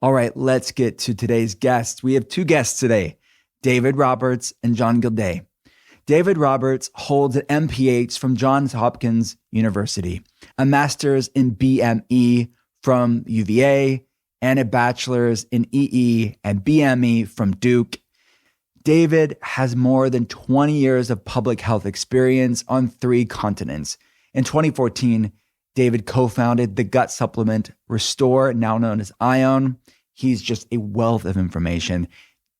All right, let's get to today's guests. We have two guests today, David Roberts and John Gildea. David Roberts holds an MPH from Johns Hopkins University, a master's in BME from UVA, and a bachelor's in EE and BME from Duke. David has more than 20 years of public health experience on 3 continents. In 2014, David co-founded the gut supplement Restore, now known as Ion. He's just a wealth of information.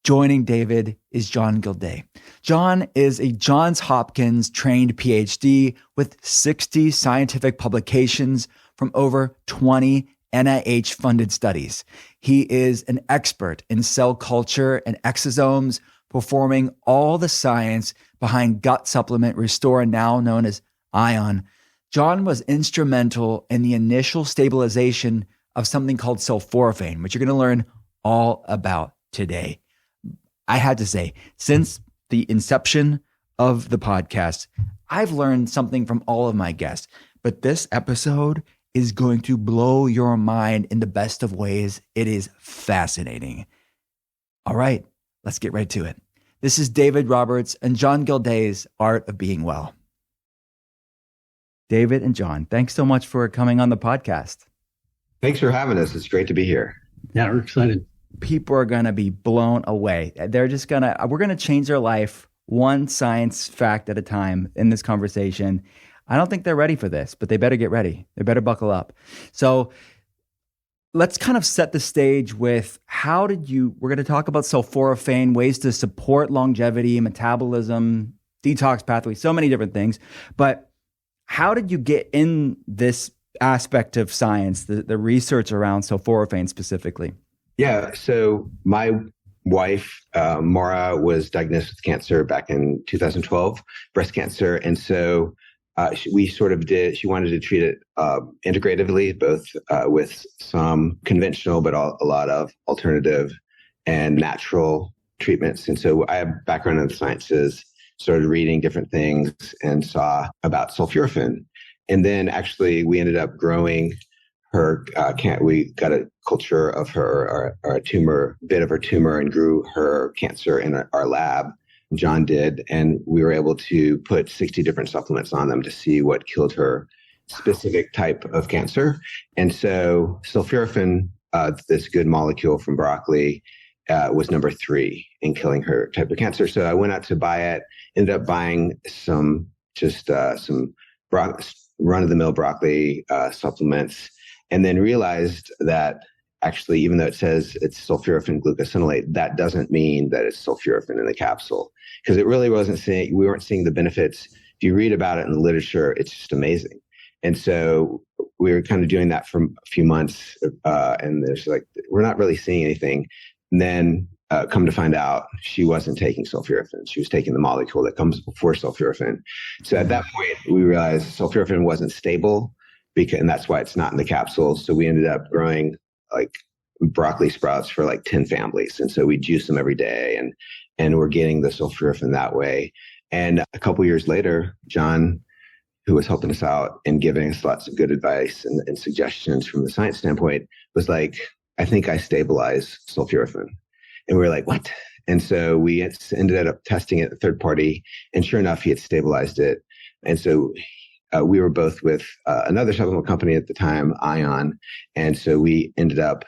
Joining David is John Gildea. John is a Johns Hopkins trained PhD with 60 scientific publications from over 20 NIH funded studies. He is an expert in cell culture and exosomes, performing all the science behind gut supplement Restore, now known as Ion. John was instrumental in the initial stabilization of something called sulforaphane, which you're going to learn all about today. I had to say, since the inception of the podcast, I've learned something from all of my guests, but this episode is going to blow your mind in the best of ways. It is fascinating. All right, let's get right to it. This is David Roberts and John Gildea's Art of Being Well. David and John, thanks so much for coming on the podcast. Thanks for having us. It's great to be here. Yeah, we're excited. People are going to be blown away. We're going to change their life one science fact at a time in this conversation. I don't think they're ready for this, but they better get ready. They better buckle up. So let's kind of set the stage with we're going to talk about sulforaphane, ways to support longevity, metabolism, detox pathways, so many different things. But how did you get in this aspect of science, the research around sulforaphane specifically? Yeah, so my wife, Maura, was diagnosed with cancer back in 2012, breast cancer. And so she wanted to treat it integratively, both with some conventional, but a lot of alternative and natural treatments. And so I have background in the sciences, started reading different things and saw about sulforaphane. And then actually we ended up growing her we got a culture of her, our tumor, bit of her tumor, and grew her cancer in our lab. John did, and we were able to put 60 different supplements on them to see what killed her specific type of cancer. And so sulforaphane, this good molecule from broccoli, was number 3 in killing her type of cancer. So I went out to buy it, ended up buying some run-of-the-mill broccoli supplements, and then realized that actually, even though it says it's sulforaphane glucosinolate, that doesn't mean that it's sulforaphane in the capsule, because it really we weren't seeing the benefits. If you read about it in the literature, it's just amazing. And so we were kind of doing that for a few months, and we're not really seeing anything. And then come to find out, she wasn't taking sulforaphane. She was taking the molecule that comes before sulforaphane. So at that point, we realized sulforaphane wasn't stable, and that's why it's not in the capsule. So we ended up growing like broccoli sprouts for like 10 families. And so we juice them every day, and we're getting the sulforaphane that way. And a couple years later, John, who was helping us out and giving us lots of good advice and suggestions from the science standpoint, was like, I think I stabilized sulforaphane. And we were like, what? And so we ended up testing it at third party, and sure enough, he had stabilized it. And so we were both with another supplement company at the time, Ion. And so we ended up,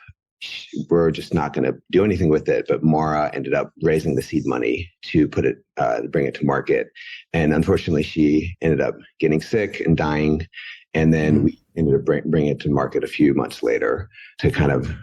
we're just not going to do anything with it. But Maura ended up raising the seed money to bring it to market. And unfortunately, she ended up getting sick and dying. And then we ended up bringing it to market a few months later to kind of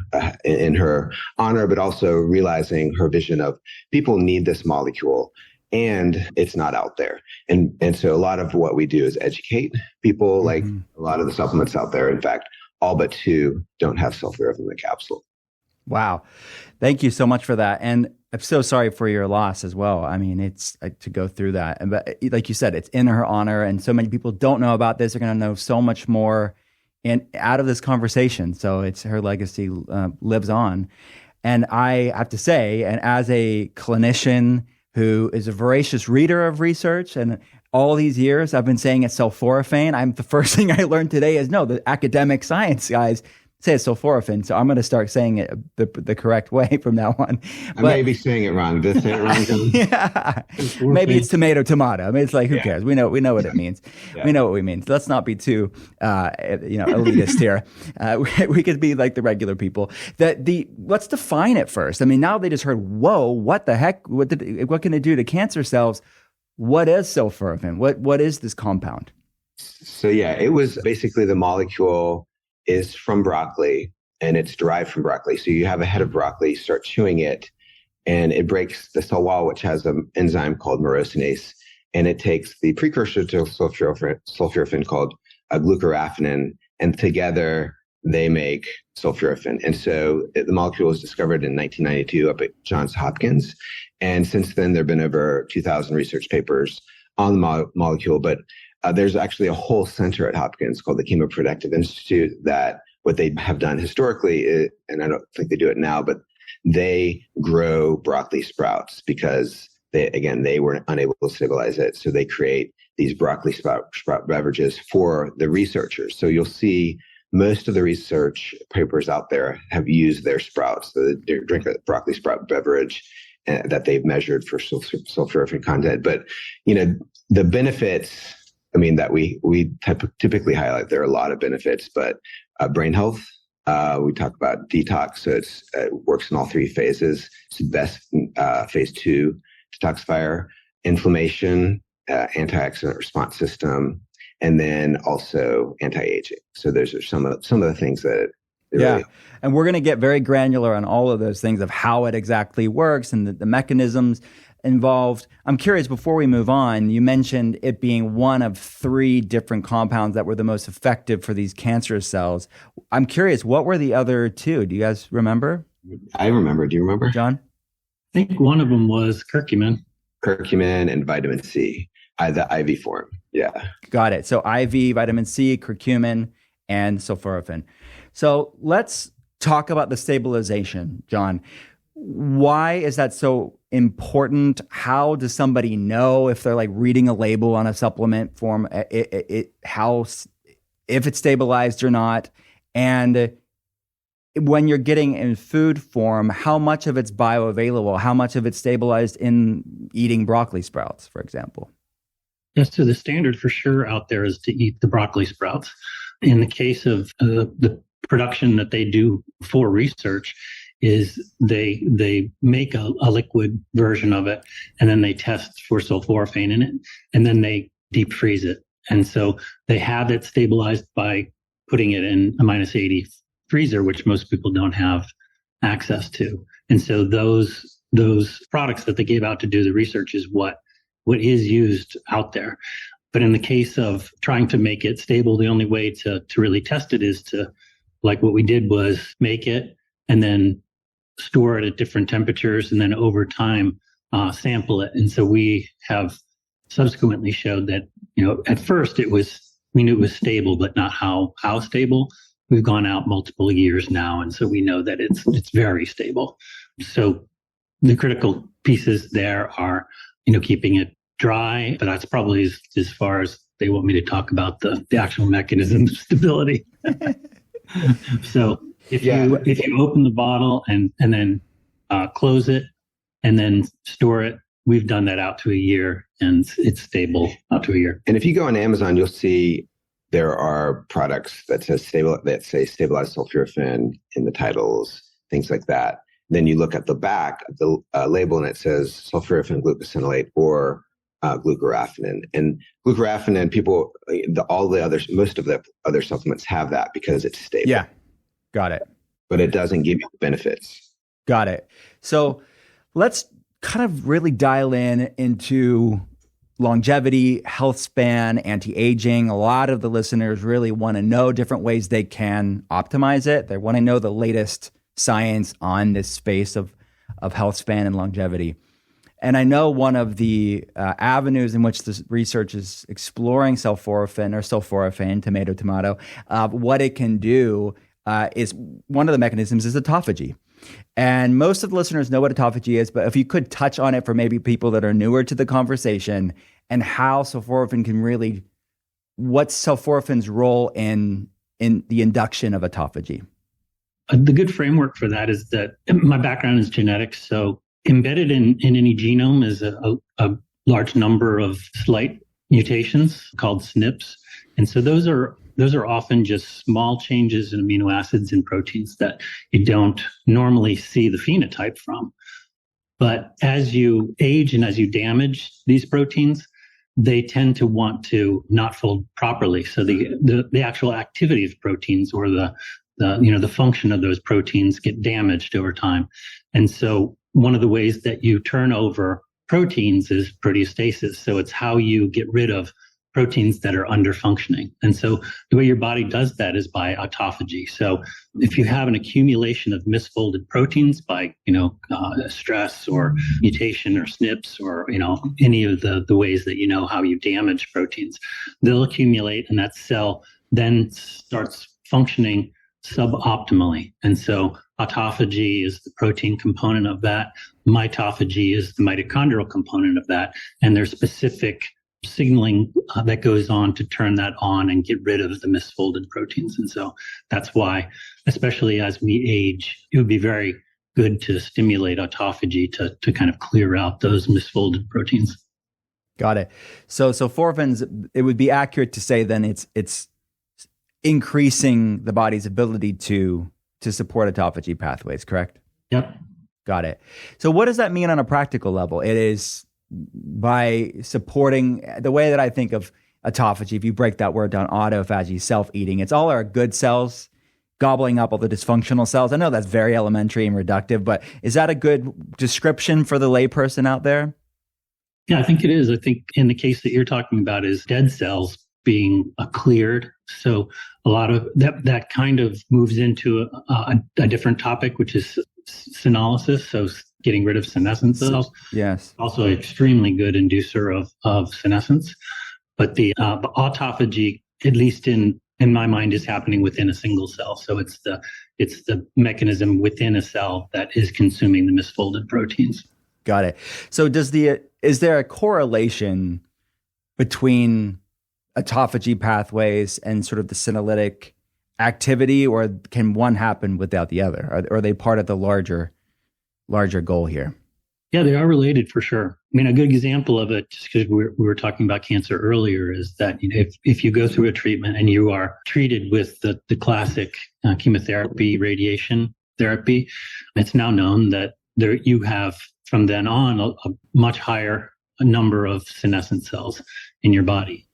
in her honor, but also realizing her vision of people need this molecule and it's not out there. And so a lot of what we do is educate people, like a lot of the supplements out there. In fact, all but 2 don't have sulforaphane in the capsule. Wow. Thank you so much for that. And I'm so sorry for your loss as well. I mean, it's to go through that. But like you said, it's in her honor. And so many people don't know about this. They're going to know so much more out of this conversation. So it's her legacy lives on. And I have to say, and as a clinician who is a voracious reader of research, and all these years I've been saying it's sulforaphane, the first thing I learned today is no, the academic science guys, say it's sulforaphane, so I'm going to start saying it the correct way from now on. I may be saying it wrong. Did I say it wrong, John? Yeah. Maybe it's tomato. I mean, it's like, who cares? We know what it means. Yeah. We know what we mean. Let's not be too, elitist here. We could be like the regular people. Let's define it first. I mean, now they just heard, whoa, what the heck? What can it do to cancer cells? What is sulforaphane? What is this compound? So yeah, it was basically the molecule is from broccoli and it's derived from broccoli. So you have a head of broccoli, start chewing it, and it breaks the cell wall, which has an enzyme called myrosinase, and it takes the precursor to sulforaphane called glucoraphanin, and together they make sulforaphane. And so the molecule was discovered in 1992 up at Johns Hopkins. And since then, there have been over 2,000 research papers on the molecule, but there's actually a whole center at Hopkins called the Chemoprotective Institute that what they have done historically, and I don't think they do it now, but they grow broccoli sprouts because they were unable to stabilize it. So they create these broccoli sprout beverages for the researchers. So you'll see most of the research papers out there have used their sprouts. So they drink a broccoli sprout beverage that they've measured for sulforaphane content. But, the benefits, that we typically highlight, there are a lot of benefits, but brain health, we talk about detox. So it works in all three phases. It's the best phase 2 detoxifier, inflammation, antioxidant response system, and then also anti-aging. So those are some of the things that really. And we're going to get very granular on all of those things of how it exactly works and the mechanisms involved. I'm curious, before we move on, you mentioned it being one of 3 different compounds that were the most effective for these cancerous cells. I'm curious, what were the other 2? Do you guys remember? I remember. Do you remember, John? I think one of them was curcumin. Curcumin and vitamin C, the IV form. Yeah. Got it. So IV, vitamin C, curcumin, and sulforaphane. So let's talk about the stabilization, John. Why is that so important? How does somebody know if they're like reading a label on a supplement form, if it's stabilized or not? And when you're getting in food form, how much of it's bioavailable? How much of it's stabilized in eating broccoli sprouts, for example? Yes, so the standard for sure out there is to eat the broccoli sprouts. In the case of the production that they do for research, is they make a liquid version of it, and then they test for sulforaphane in it, and then they deep freeze it. And so they have it stabilized by putting it in a -80 freezer, which most people don't have access to. And so those products that they gave out to do the research is what is used out there. But in the case of trying to make it stable, the only way to really test it is to, like what we did was make it and then store it at different temperatures, and then over time sample it. And so we have subsequently showed that, at first we knew it was stable, but not how stable. We've gone out multiple years now, and so we know that it's very stable. So the critical pieces there are, keeping it dry, but that's probably as far as they want me to talk about the actual mechanism of stability. So if you open the bottle and then close it and then store it, we've done that out to a year, and it's stable out to a year. And if you go on Amazon, you'll see there are products that say stabilized sulforaphane in the titles, things like that. Then you look at the back of the label, and it says sulforaphane glucosinolate or glucoraphanin. And glucoraphanin, most of the other supplements have that because it's stable. Yeah, got it. But it doesn't give you the benefits. Got it. So let's kind of really dial into longevity, health span, anti-aging. A lot of the listeners really want to know different ways they can optimize it. They want to know the latest science on this space of health span and longevity. And I know one of the avenues in which this research is exploring sulforaphane, tomato, what it can do is one of the mechanisms is autophagy. And most of the listeners know what autophagy is, but if you could touch on it for maybe people that are newer to the conversation, and how sulforaphane can what's sulforaphane's role in the induction of autophagy? the good framework for that is that my background is genetics. So embedded in any genome is a large number of slight mutations called SNPs. And so those are often just small changes in amino acids and proteins that you don't normally see the phenotype from. But as you age and as you damage these proteins, they tend to want to not fold properly. So the actual activity of proteins or the function of those proteins get damaged over time. And so one of the ways that you turn over proteins is proteostasis. So it's how you get rid of proteins that are under functioning. And so the way your body does that is by autophagy. So if you have an accumulation of misfolded proteins by, stress or mutation or SNPs or, any of the ways that how you damage proteins, they'll accumulate and that cell then starts functioning suboptimally. And so autophagy is the protein component of that. Mitophagy is the mitochondrial component of that. And there's specific signaling that goes on to turn that on and get rid of the misfolded proteins. And so that's why, especially as we age, it would be very good to stimulate autophagy to kind of clear out those misfolded proteins. Got it. So sulforaphane, it would be accurate to say then it's increasing the body's ability to support autophagy pathways, correct? Yep. Got it. So what does that mean on a practical level? It is by supporting the way that I think of autophagy, if you break that word down, autophagy, self-eating, it's all our good cells gobbling up all the dysfunctional cells. I know that's very elementary and reductive, but is that a good description for the layperson out there? Yeah, I think it is. I think in the case that you're talking about is dead cells being cleared. So a lot of that kind of moves into a different topic, which is senolysis. So getting rid of senescent cells. Yes. Also an extremely good inducer of senescence. But the autophagy, at least in my mind, is happening within a single cell. So it's the mechanism within a cell that is consuming the misfolded proteins. Got it. So is there a correlation between autophagy pathways and sort of the senolytic activity, or can one happen without the other? Are they part of the larger goal here? Yeah, they are related for sure. I mean, a good example of it, just because we were talking about cancer earlier, is that if you go through a treatment and you are treated with the classic chemotherapy, radiation therapy, it's now known that you have from then on a much higher number of senescent cells in your body.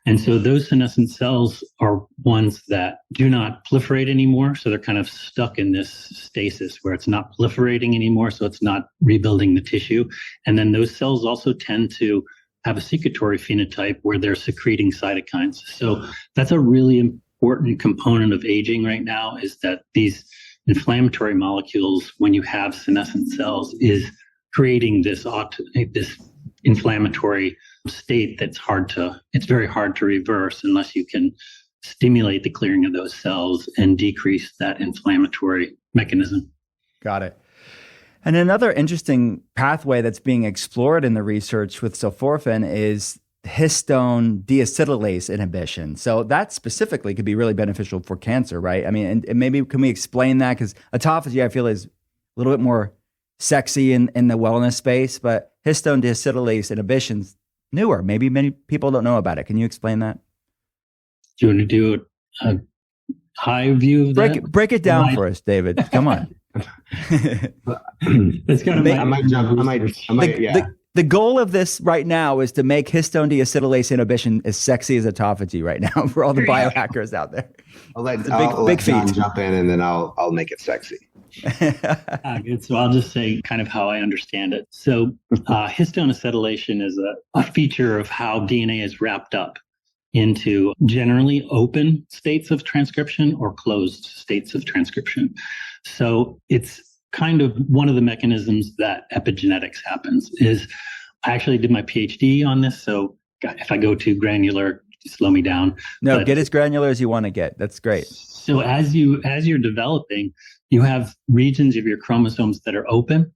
And so those senescent cells are ones that do not proliferate anymore. So they're kind of stuck in this stasis where it's not proliferating anymore. So it's not rebuilding the tissue. And then those cells also tend to have a secretory phenotype where they're secreting cytokines. So that's a really important component of aging right now, is that these inflammatory molecules, when you have senescent cells, is creating this inflammatory state it's very hard to reverse unless you can stimulate the clearing of those cells and decrease that inflammatory mechanism. Got it. And another interesting pathway that's being explored in the research with sulforaphane is histone deacetylase inhibition. So that specifically could be really beneficial for cancer, right? I mean, and maybe can we explain that? Because autophagy, I feel, is a little bit more sexy in the wellness space, but histone deacetylase inhibition's newer. Maybe many people don't know about it. Can you explain that? Do you want to do a high view of that? Break it down for us, David. Come on. It's kind of The goal of this right now is to make histone deacetylase inhibition as sexy as autophagy right now for all the biohackers out there. I'll let John jump in, and then I'll make it sexy. Good. So I'll just say kind of how I understand it. So histone acetylation is a feature of how DNA is wrapped up into generally open states of transcription or closed states of transcription. So it's kind of one of the mechanisms that epigenetics happens. Is I actually did my PhD on this. So if I go too granular, slow me down. No, get as granular as you want to get. That's great. So as you're developing, you have regions of your chromosomes that are open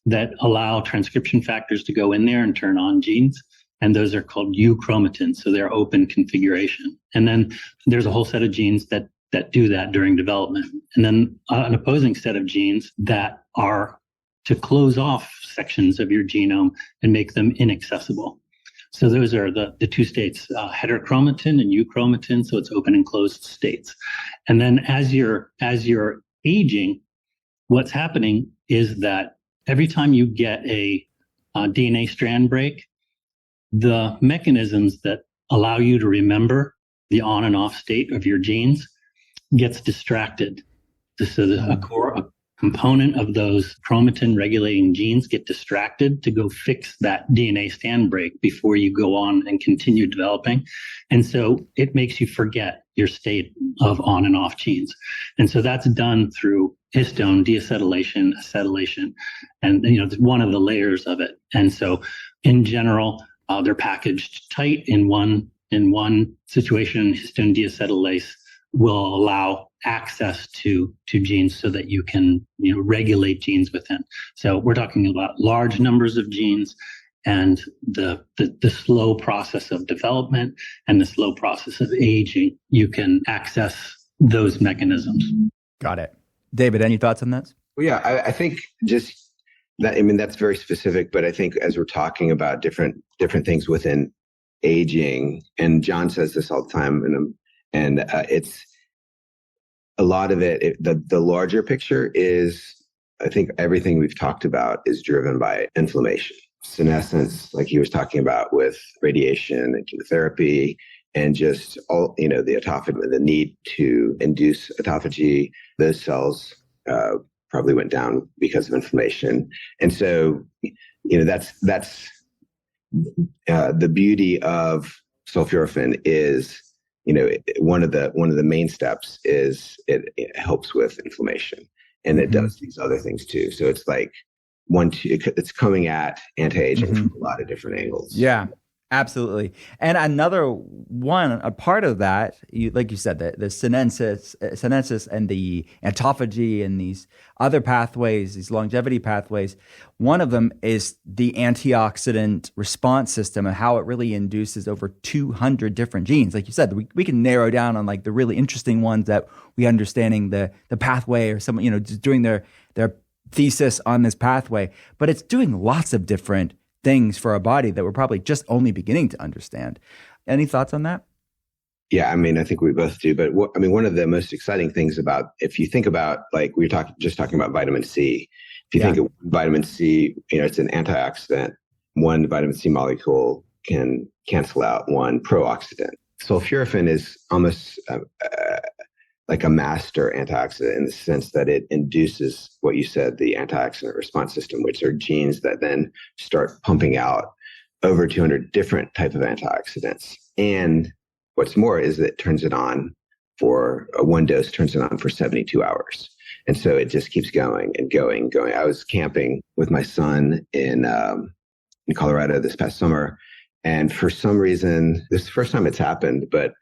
that allow transcription factors to go in there and turn on genes. And those are called euchromatins. So they're open configuration. And then there's a whole set of genes that that do that during development. And then an opposing set of genes that are to close off sections of your genome and make them inaccessible. So those are the two states, heterochromatin and euchromatin. So it's open and closed states. And then as you're aging, what's happening is that every time you get a DNA strand break, the mechanisms that allow you to remember the on and off state of your genes gets distracted. So a component of those chromatin regulating genes get distracted to go fix that DNA strand break before you go on and continue developing. And so it makes you forget your state of on and off genes. And so that's done through histone, deacetylation, acetylation, and it's one of the layers of it. And so in general, they're packaged tight in one situation. Histone deacetylase will allow access to genes so that you can regulate genes within. So we're talking about large numbers of genes and the slow process of development and the slow process of aging. You can access those mechanisms. Got it. David, any thoughts on this? Well, yeah, I think just that, that's very specific, but I think as we're talking about different things within aging, and John says this all the time, and it's a lot of it, the larger picture is, I think everything we've talked about is driven by inflammation. Senescence, like he was talking about with radiation and chemotherapy, and just all, the autophagy, the need to induce autophagy, those cells probably went down because of inflammation. And so, that's the beauty of sulforaphane is, one of the main steps is it helps with inflammation, and it does these other things too. So it's like it's coming at anti-aging from a lot of different angles. Yeah, absolutely. And a part of that, like you said, the senescence and the autophagy and these other pathways, these longevity pathways, one of them is the antioxidant response system and how it really induces over 200 different genes. Like you said, we can narrow down on like the really interesting ones that we understanding the pathway, or someone, just doing their thesis on this pathway, but it's doing lots of different things for our body that we're probably just only beginning to understand. Any thoughts on that? Yeah, I think we both do. But one of the most exciting things about, if you think about, like we were just talking about vitamin C. If you think of vitamin C, it's an antioxidant. One vitamin C molecule can cancel out one pro-oxidant. Sulforaphane is almost like a master antioxidant in the sense that it induces what you said, the antioxidant response system, which are genes that then start pumping out over 200 different type of antioxidants. And what's more is that it turns it on for one dose, turns it on for 72 hours. And so it just keeps going and going and going. I was camping with my son in Colorado this past summer. And for some reason, this is the first time it's happened, but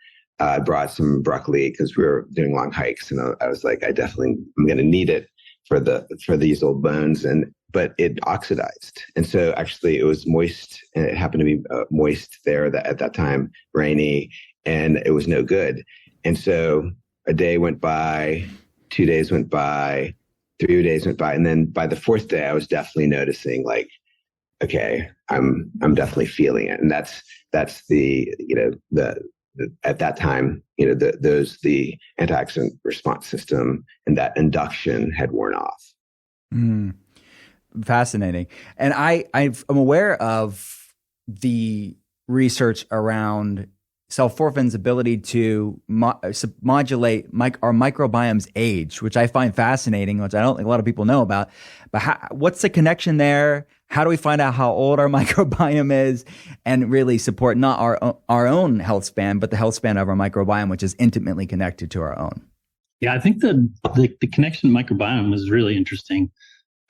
I brought some broccoli because we were doing long hikes, and I was like, I'm going to need it for these old bones, but it oxidized, and so actually it was moist, and it happened to be moist there at that time, rainy, and it was no good. And so a day went by, 2 days went by, 3 days went by, and then by the fourth day, I was definitely noticing like, okay, I'm definitely feeling it, and that's the at that time, the antioxidant response system and that induction had worn off. Fascinating. And I'm aware of the research around sulforaphane's ability to modulate our microbiome's age, which I find fascinating, which I don't think a lot of people know about. But what's the connection there? How do we find out how old our microbiome is and really support not our own health span, but the health span of our microbiome, which is intimately connected to our own? Yeah, I think the connection to microbiome is really interesting.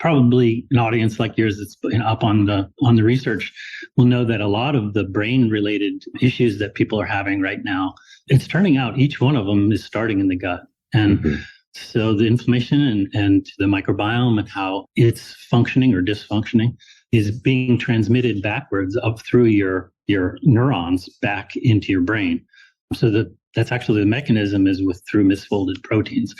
Probably an audience like yours that's up on the research will know that a lot of the brain-related issues that people are having right now, it's turning out each one of them is starting in the gut. And so the inflammation and the microbiome and how it's functioning or dysfunctioning is being transmitted backwards up through your neurons back into your brain. That's actually the mechanism is through misfolded proteins.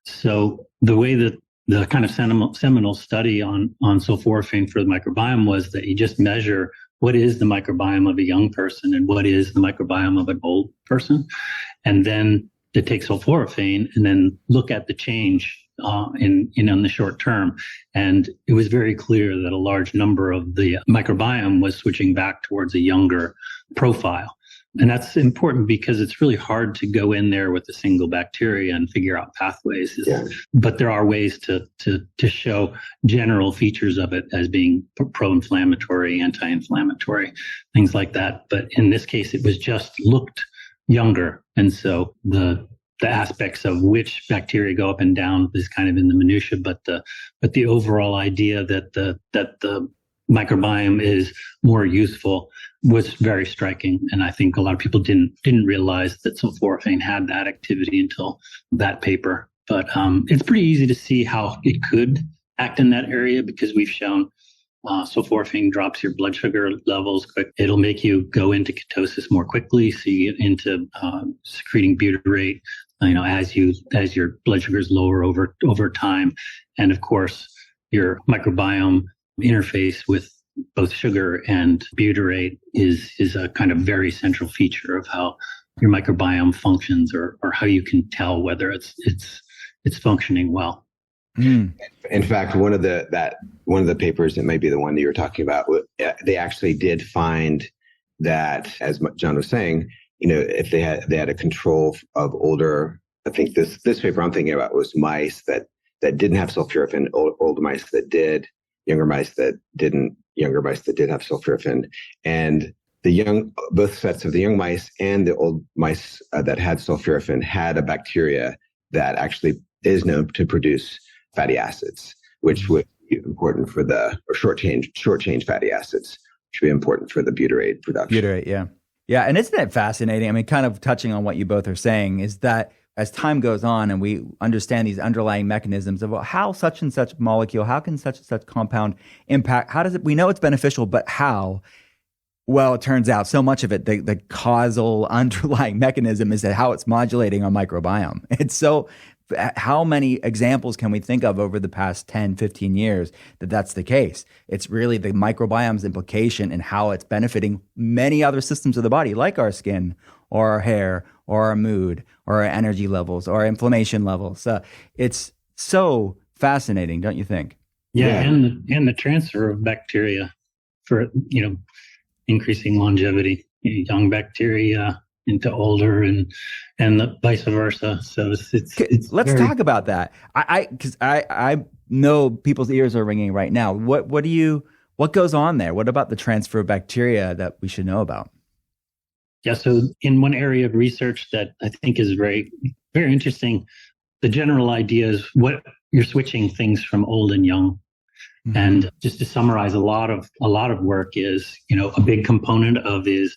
So the way that the kind of seminal study on sulforaphane for the microbiome was that you just measure what is the microbiome of a young person and what is the microbiome of an old person. And then to take sulforaphane and then look at the change in the short term. And it was very clear that a large number of the microbiome was switching back towards a younger profile. And that's important because it's really hard to go in there with a single bacteria and figure out pathways. Yeah. But there are ways to show general features of it as being pro-inflammatory, anti-inflammatory, things like that. But in this case, it was just looked younger. And so the aspects of which bacteria go up and down is kind of in the minutia, but the overall idea that the microbiome is more useful was very striking. And I think a lot of people didn't realize that sulforaphane had that activity until that paper. But it's pretty easy to see how it could act in that area because we've shown sulforaphane drops your blood sugar levels quick. It'll make you go into ketosis more quickly, so you get into secreting butyrate, as your blood sugar is lower over time. And of course, your microbiome interface with both sugar and butyrate is a kind of very central feature of how your microbiome functions, or how you can tell whether it's functioning well. In fact, one of the papers, it might be the one that you're talking about, they actually did find that, as John was saying, if they had a control of older, I think this paper I'm thinking about was mice that didn't have sulforaphane, older mice that did, younger mice that didn't, younger mice that did have sulforaphane, and both sets of the young mice and the old mice that had sulforaphane had a bacteria that actually is known to produce fatty acids, which would be important for short chain fatty acids, which would be important for the butyrate production. Butyrate, yeah. Yeah, and isn't it fascinating? I mean, kind of touching on what you both are saying is that as time goes on and we understand these underlying mechanisms of how such and such molecule, how can such and such compound impact, how does it, we know it's beneficial, but how? Well, it turns out so much of it, the causal underlying mechanism is that how it's modulating our microbiome. It's so, how many examples can we think of over the past 10, 15 years that that's the case? It's really the microbiome's implication and how it's benefiting many other systems of the body, like our skin or our hair or our mood or our energy levels or our inflammation levels. It's so fascinating, don't you think? Yeah. And the transfer of bacteria for, increasing longevity, young bacteria into older and the vice versa. So it's let's talk about that. Because I know people's ears are ringing right now. What goes on there? What about the transfer of bacteria that we should know about? Yeah. So in one area of research that I think is very, very interesting, the general idea is what you're switching things from old and young. Mm-hmm. And just to summarize, a lot of work is, a big component of is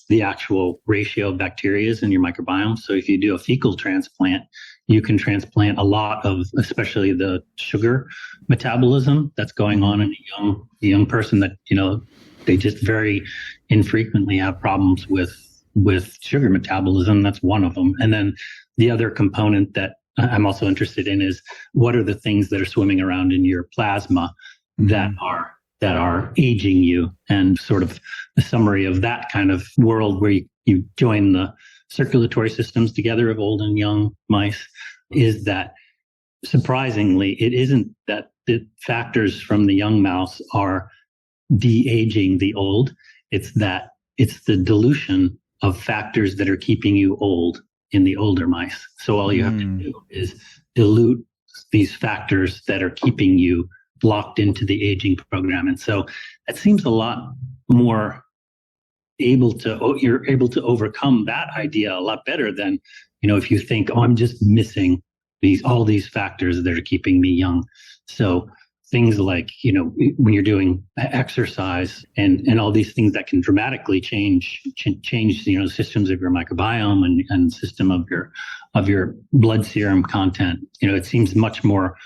the actual ratio of bacteria in your microbiome. So if you do a fecal transplant, you can transplant a lot of, especially the sugar metabolism that's going on in a young person that, they just very infrequently have problems with sugar metabolism. That's one of them. And then the other component that I'm also interested in is what are the things that are swimming around in your plasma that are aging you, and sort of the summary of that kind of world where you join the circulatory systems together of old and young mice is that surprisingly, it isn't that the factors from the young mouse are de-aging the old. It's the dilution of factors that are keeping you old in the older mice. So all you have to do is dilute these factors that are keeping you locked into the aging program. And so it seems a lot more you're able to overcome that idea a lot better than, if you think, I'm just missing all these factors that are keeping me young. So things like, when you're doing exercise and all these things that can dramatically change, systems of your microbiome and system of your blood serum content, it seems much more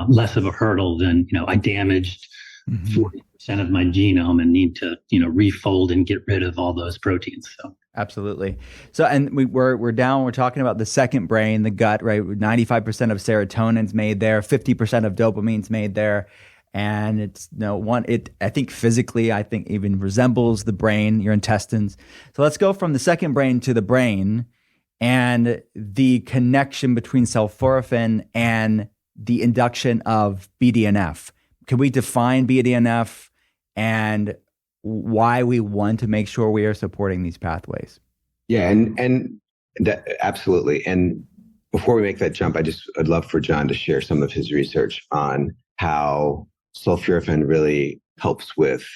less of a hurdle than, I damaged 40% of my genome and need to, refold and get rid of all those proteins. So Absolutely. So, and we're down. We're talking about the second brain, the gut, right? 95% of serotonin's made there, 50% of dopamine's made there, and it's I think physically, I think even resembles the brain, your intestines. So let's go from the second brain to the brain, and the connection between sulforaphane and the induction of BDNF. Can we define BDNF and why we want to make sure we are supporting these pathways? Yeah, and that absolutely. And before we make that jump, I'd love for John to share some of his research on how sulforaphane really helps with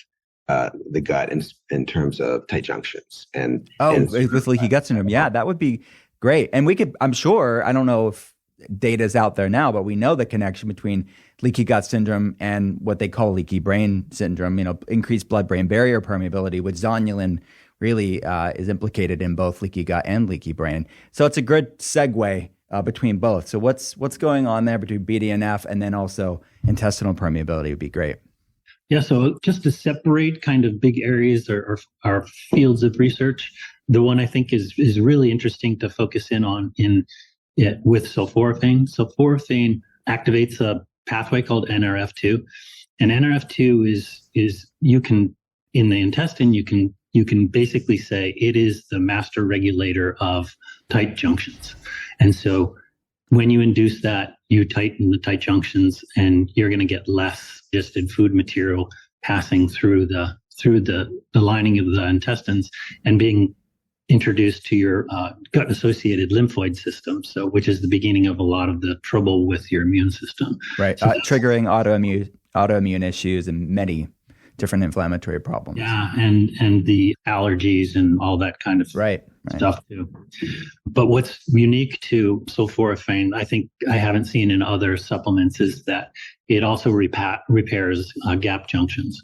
the gut in terms of tight junctions and with leaky gut syndrome. Yeah, that would be great. And we could, I'm sure, I don't know if data is out there now, but we know the connection between leaky gut syndrome and what they call leaky brain syndrome, increased blood-brain barrier permeability, which zonulin really is implicated in both leaky gut and leaky brain. So it's a good segue between both. So what's going on there between BDNF and then also intestinal permeability would be great. Yeah, so just to separate kind of big areas or fields of research, the one I think is really interesting to focus in on with sulforaphane. Sulforaphane activates a pathway called NRF2, and NRF2 is you can, in the intestine, you can basically say it is the master regulator of tight junctions. And so when you induce that, you tighten the tight junctions, and you're going to get less digested food material passing through the lining of the intestines and being introduced to your gut-associated lymphoid system, so which is the beginning of a lot of the trouble with your immune system. Right, so triggering autoimmune issues and many different inflammatory problems. Yeah, and the allergies and all that kind of stuff too. But what's unique to sulforaphane, I think I haven't seen in other supplements, is that it also repairs gap junctions.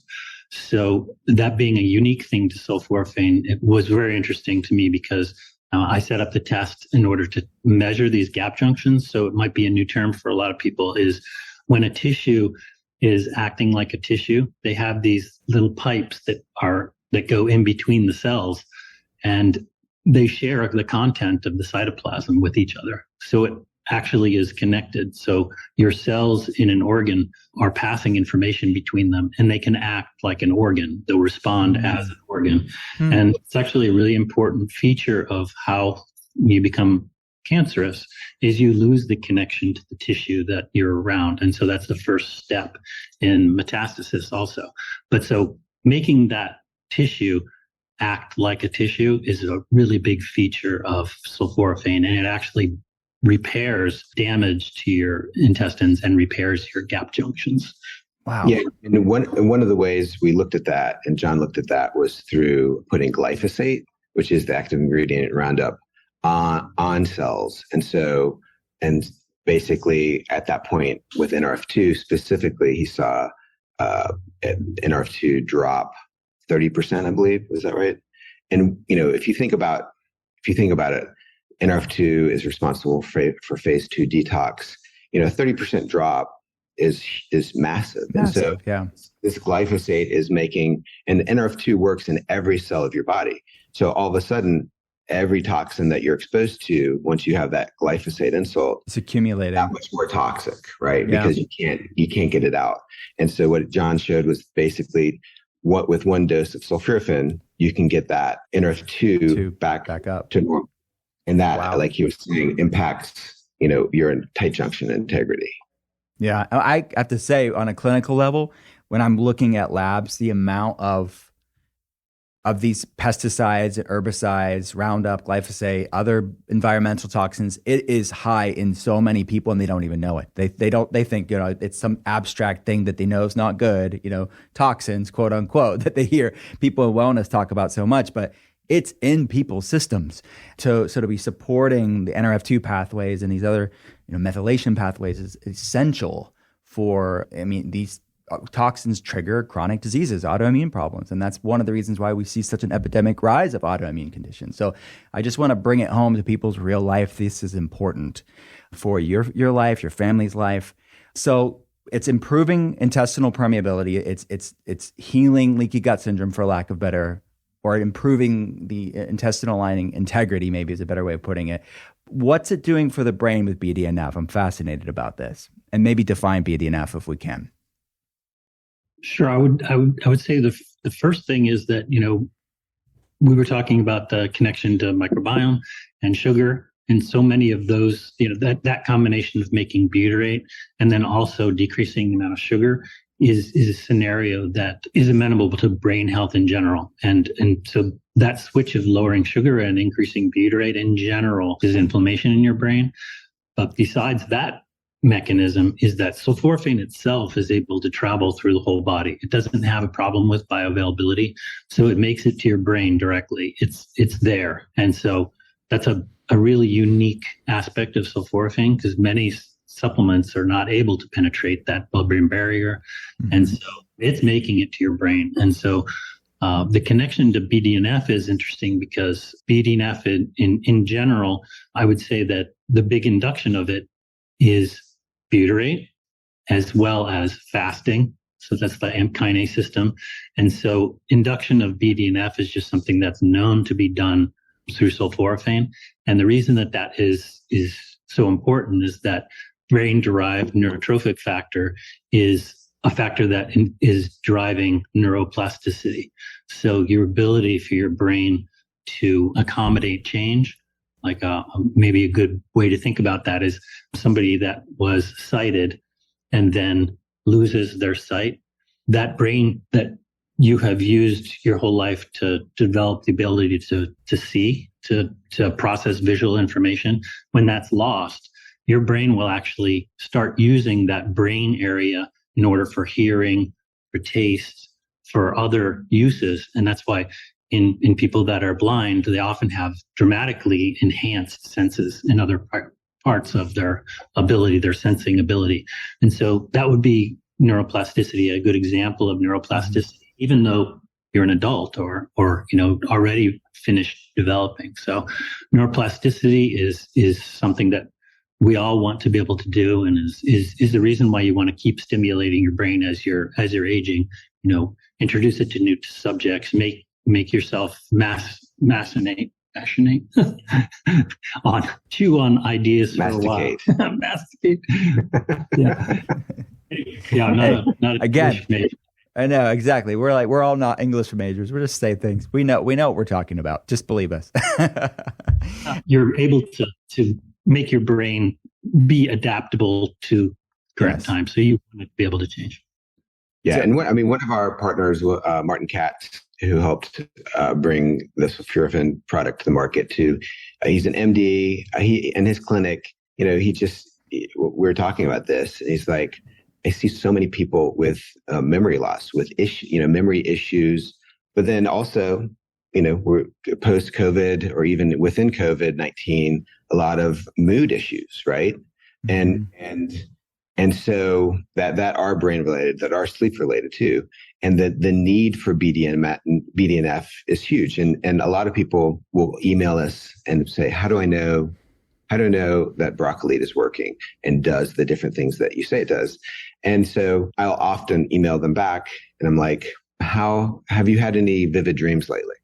So that being a unique thing to sulforaphane, it was very interesting to me because I set up the test in order to measure these gap junctions. So it might be a new term for a lot of people, is when a tissue is acting like a tissue, they have these little pipes that go in between the cells, and they share the content of the cytoplasm with each other. So it actually is connected. So your cells in an organ are passing information between them, and they can act like an organ. They'll respond as an organ. And it's actually a really important feature of how you become cancerous, is you lose the connection to the tissue that you're around. And so that's the first step in metastasis also. But so making that tissue act like a tissue is a really big feature of sulforaphane, and it actually repairs damage to your intestines and repairs your gap junctions. Wow. Yeah, and one of the ways we looked at that, and John looked at that, was through putting glyphosate, which is the active ingredient in Roundup, on cells. And basically at that point with NRF2 specifically, he saw NRF2 drop 30%, I believe. Is that right? And if you think about it, NRF2 is responsible for phase 2 detox. 30% drop is massive. And so this glyphosate is making, and NRF2 works in every cell of your body. So all of a sudden, every toxin that you're exposed to, once you have that glyphosate insult, it's accumulating. That much more toxic, right? Yeah. Because you can't get it out. And so what John showed was basically with one dose of sulforaphane, you can get that NRF2 back up to normal. And that, like he was saying, impacts, your tight junction integrity. Yeah. I have to say, on a clinical level, when I'm looking at labs, the amount of these pesticides and herbicides, Roundup, glyphosate, other environmental toxins, it is high in so many people, and they don't even know it. They think, it's some abstract thing that they know is not good, toxins, quote unquote, that they hear people in wellness talk about so much, but it's in people's systems. To sort of be supporting the NRF2 pathways and these other, methylation pathways is essential for, these toxins trigger chronic diseases, autoimmune problems. And that's one of the reasons why we see such an epidemic rise of autoimmune conditions. So I just want to bring it home to people's real life. This is important for your life, your family's life. So it's improving intestinal permeability. It's healing leaky gut syndrome, for lack of better or improving the intestinal lining integrity, maybe is a better way of putting it. What's it doing for the brain with BDNF? I'm fascinated about this, and maybe define BDNF if we can. Sure, I would say the first thing is that, we were talking about the connection to microbiome and sugar, and so many of those, that combination of making butyrate and then also decreasing the amount of sugar is a scenario that is amenable to brain health in general. And so that switch of lowering sugar and increasing butyrate in general is inflammation in your brain. But besides that mechanism is that sulforaphane itself is able to travel through the whole body. It doesn't have a problem with bioavailability, so it makes it to your brain directly. It's there. And so that's a really unique aspect of sulforaphane, because many supplements are not able to penetrate that blood-brain barrier. Mm-hmm. And so it's making it to your brain. And so the connection to BDNF is interesting, because BDNF in general, I would say that the big induction of it is butyrate as well as fasting. So that's the AMP kinase system. And so induction of BDNF is just something that's known to be done through sulforaphane. And the reason that is so important is that brain-derived neurotrophic factor is a factor that is driving neuroplasticity. So your ability for your brain to accommodate change, like maybe a good way to think about that is somebody that was sighted and then loses their sight. That brain that you have used your whole life to develop the ability to see, to process visual information, when that's lost, your brain will actually start using that brain area in order for hearing, for taste, for other uses. And that's why in people that are blind, they often have dramatically enhanced senses in other parts of their ability, their sensing ability. And so that would be neuroplasticity, a good example of neuroplasticity, even though you're an adult or already finished developing. So neuroplasticity is something that we all want to be able to do, and is the reason why you want to keep stimulating your brain as you're aging. Introduce it to new subjects, make yourself mastinate chew on ideas for a while. Masticate. Yeah, not a again. I know, exactly. We're all not English majors. We're just saying things. We know what we're talking about. Just believe us. You're able to make your brain be adaptable to current time, so you want to be able to change. Yeah, and one of our partners, Martin Katz, who helped bring the sulforaphane product to the market too. He's an MD. He in his clinic, we're talking about this, and he's like, I see so many people with memory loss, with memory issues, but then also, we're post-COVID or even within COVID-19, a lot of mood issues, right? Mm-hmm. And so that are brain related, that are sleep related too. And the need for BDNF is huge. And a lot of people will email us and say, how do I know that broccoli is working and does the different things that you say it does? And so I'll often email them back and I'm like, how have you had any vivid dreams lately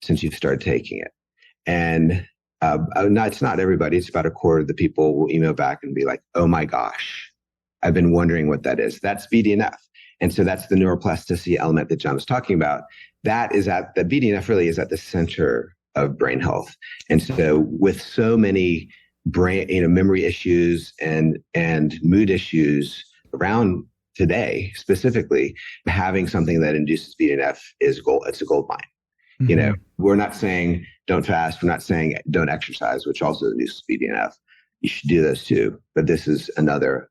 since you've started taking it? And it's not everybody. It's about a quarter of the people will email back and be like, oh my gosh, I've been wondering what that is. That's BDNF. And so that's the neuroplasticity element that John was talking about. The BDNF really is at the center of brain health. And so with so many brain, memory issues and mood issues around today, specifically, having something that induces BDNF it's a gold mine. Mm-hmm. We're not saying don't fast. We're not saying don't exercise, which also induces BDNF. You should do those too. But this is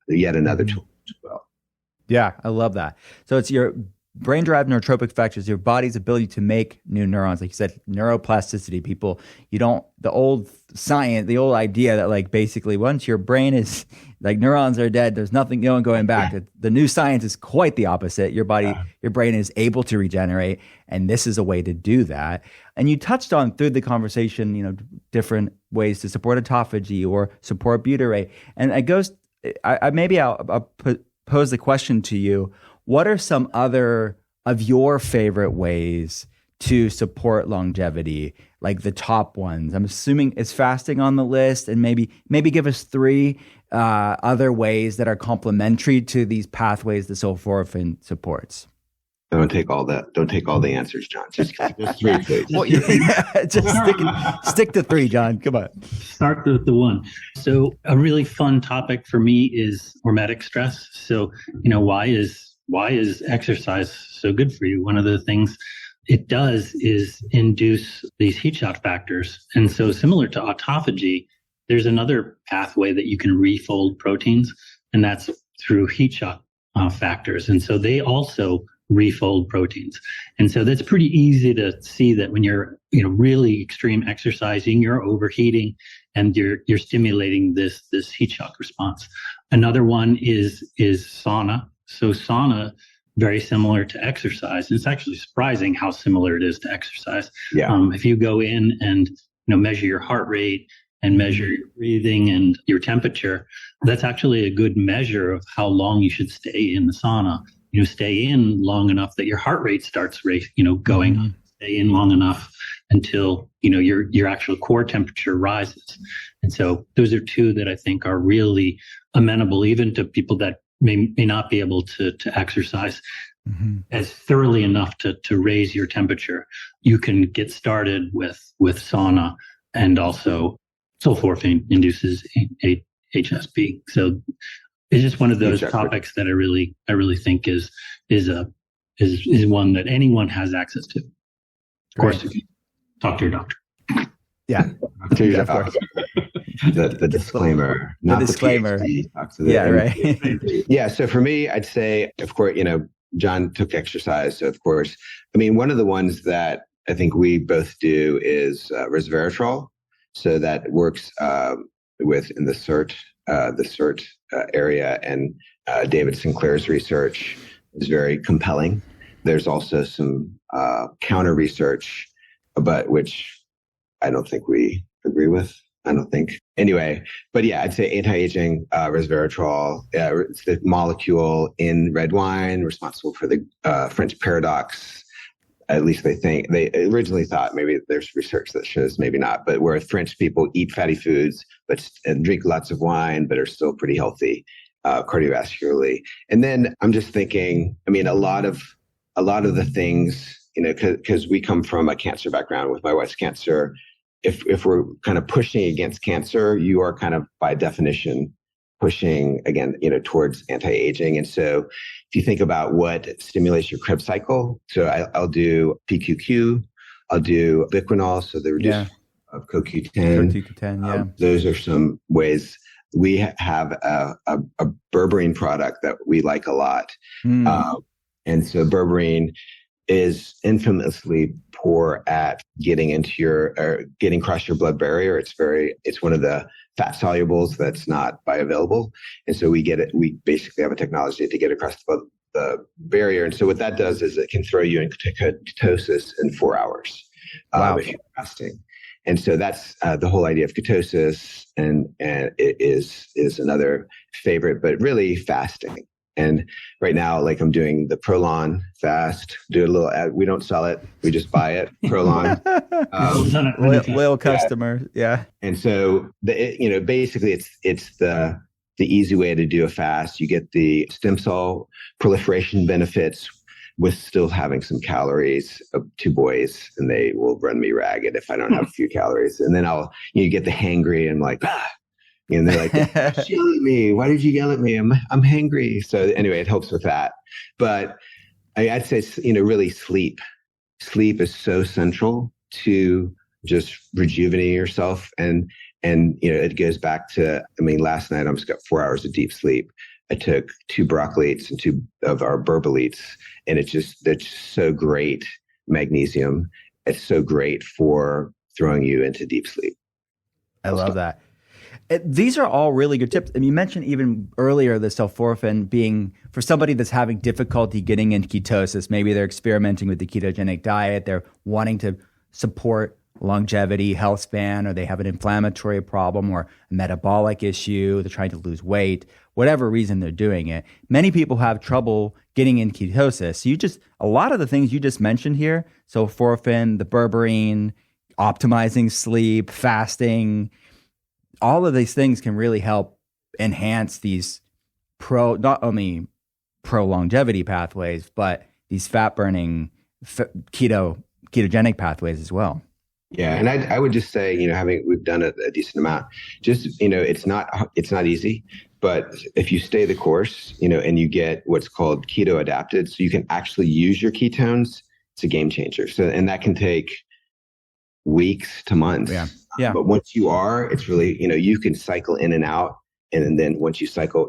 yet another tool as well. Yeah, I love that. So it's your brain-derived neurotropic factors, your body's ability to make new neurons. Like you said, neuroplasticity. People, the old science, the old idea that basically once your brain is neurons are dead, there's no one going back. The new science is quite the opposite. Your brain is able to regenerate, and this is a way to do that. And you touched on through the conversation, different ways to support autophagy or support butyrate. And it goes, I'll pose the question to you. What are some other of your favorite ways to support longevity, like the top ones? I'm assuming is fasting on the list, and maybe give us three other ways that are complementary to these pathways that sulforaphane supports. Don't take all the answers, John. Just three, please. Well, just stick to three, John. Come on. Start with the one. So a really fun topic for me is hormetic stress. So, why is exercise so good for you? One of the things it does is induce these heat shock factors. And so similar to autophagy, there's another pathway that you can refold proteins, and that's through heat shock factors. And so they also refold proteins. And so that's pretty easy to see that when you're, really extreme exercising, you're overheating and you're stimulating this heat shock response. Another one is sauna. So sauna, very similar to exercise. And it's actually surprising how similar it is to exercise. Yeah. If you go in and measure your heart rate and measure your breathing and your temperature, that's actually a good measure of how long you should stay in the sauna. Stay in long enough that your heart rate starts going up. Stay in long enough until your actual core temperature rises. And so those are two that I think are really amenable even to people that may not be able to exercise as thoroughly enough to raise your temperature. You can get started with sauna, and also sulforaphane induces HSP. So it's just one of those topics that I really think is one that anyone has access to. Of course, you can talk to your doctor. Yeah. The disclaimer. Not the disclaimer. Right. Yeah. So for me, I'd say, of course, John took exercise. So of course, one of the ones that I think we both do is resveratrol. So that works in the CERT area, and David Sinclair's research is very compelling. There's also some counter research, but which I don't think we agree with. Anyway, but yeah, I'd say anti-aging, resveratrol, it's the molecule in red wine responsible for the French paradox. At least they originally thought, maybe there's research that shows maybe not, but where French people eat fatty foods and drink lots of wine, but are still pretty healthy cardiovascularly. And then I'm just thinking, a lot of the things, because we come from a cancer background with my wife's cancer. If we're kind of pushing against cancer, you are kind of by definition pushing again, towards anti-aging. And so if you think about what stimulates your Krebs cycle, so I'll do PQQ, I'll do biquinol, so the reduced of CoQ10. Those are some ways. We have a berberine product that we like a lot. And so berberine is infamously poor at getting across your blood barrier. It's one of the fat solubles that's not bioavailable. And so we basically have a technology to get across the barrier. And so what that does is it can throw you into ketosis in 4 hours if you're fasting. And so that's the whole idea of ketosis, and it is another favorite, but really fasting. And right now, like I'm doing the Prolon fast, do a little ad. We don't sell it. We just buy it. Prolon. Loyal customer. Yeah. And so basically it's the easy way to do a fast. You get the stem cell proliferation benefits with still having some calories. 2 boys, and they will run me ragged if I don't have a few calories. And then you get the hangry, and like, and they're like, yell at me. Why did you yell at me? I'm hangry. So anyway, it helps with that. But I'd say, really sleep. Sleep is so central to just rejuvenating yourself. And it goes back to, last night I almost got 4 hours of deep sleep. I took 2 broccolates and 2 of our berbolates, and it's just so great. Magnesium. It's so great for throwing you into deep sleep. I love that. These are all really good tips. And you mentioned even earlier the sulforaphane being for somebody that's having difficulty getting into ketosis. Maybe they're experimenting with the ketogenic diet. They're wanting to support longevity, health span, or they have an inflammatory problem or a metabolic issue, they're trying to lose weight, whatever reason they're doing it. Many people have trouble getting in ketosis. So a lot of the things you just mentioned here, sulforaphane, the berberine, optimizing sleep, fasting, all of these things can really help enhance these not only pro longevity pathways, but these fat burning ketogenic pathways as well. Yeah, and I would just say, we've done a decent amount. Just it's not easy, but if you stay the course, and you get what's called keto adapted, so you can actually use your ketones, it's a game changer. So, and that can take weeks to months. Yeah. But once you are, it's really you can cycle in and out, and then once you cycle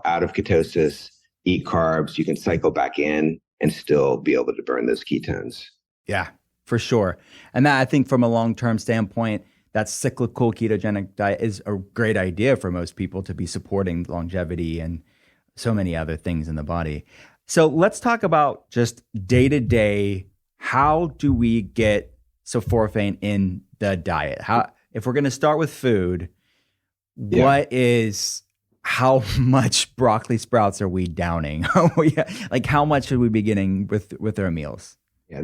out of ketosis, eat carbs, you can cycle back in and still be able to burn those ketones. Yeah, for sure. And that, I think from a long-term standpoint, that cyclical ketogenic diet is a great idea for most people to be supporting longevity and so many other things in the body. So let's talk about just day-to-day, how do we get sulforaphane in the diet? If we're going to start with food, how much broccoli sprouts are we downing? Like how much should we be getting with our meals? Yeah,